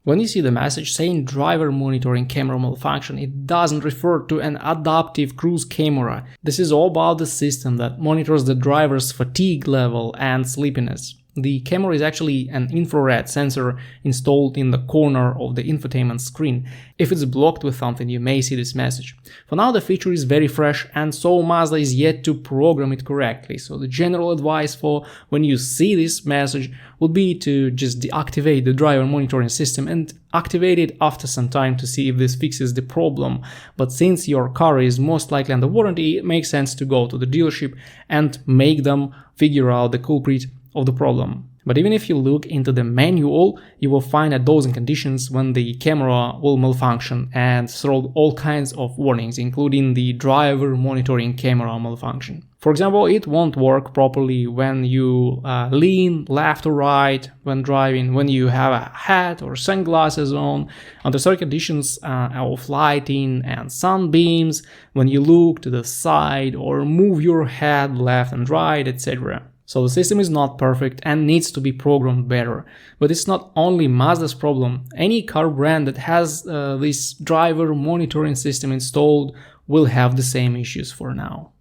When you see the message saying driver monitoring camera malfunction, it doesn't refer to an adaptive cruise camera. This is all about the system that monitors the driver's fatigue level and sleepiness. The camera is actually an infrared sensor installed in the corner of the infotainment screen. If it's blocked with something, you may see this message. For now, the feature is very fresh, and so Mazda is yet to program it correctly. So the general advice for when you see this message would be to just deactivate the driver monitoring system and activate it after some time to see if this fixes the problem. But since your car is most likely under warranty, it makes sense to go to the dealership and make them figure out the culprit of the problem. But even if you look into the manual, you will find that those conditions when the camera will malfunction and throw all kinds of warnings, including the driver monitoring camera malfunction. For example, it won't work properly when you lean left or right when driving, when you have a hat or sunglasses on, under certain conditions of lighting and sunbeams, when you look to the side or move your head left and right, etc. So the system is not perfect and needs to be programmed better. But it's not only Mazda's problem. Any car brand that has this driver monitoring system installed will have the same issues for now.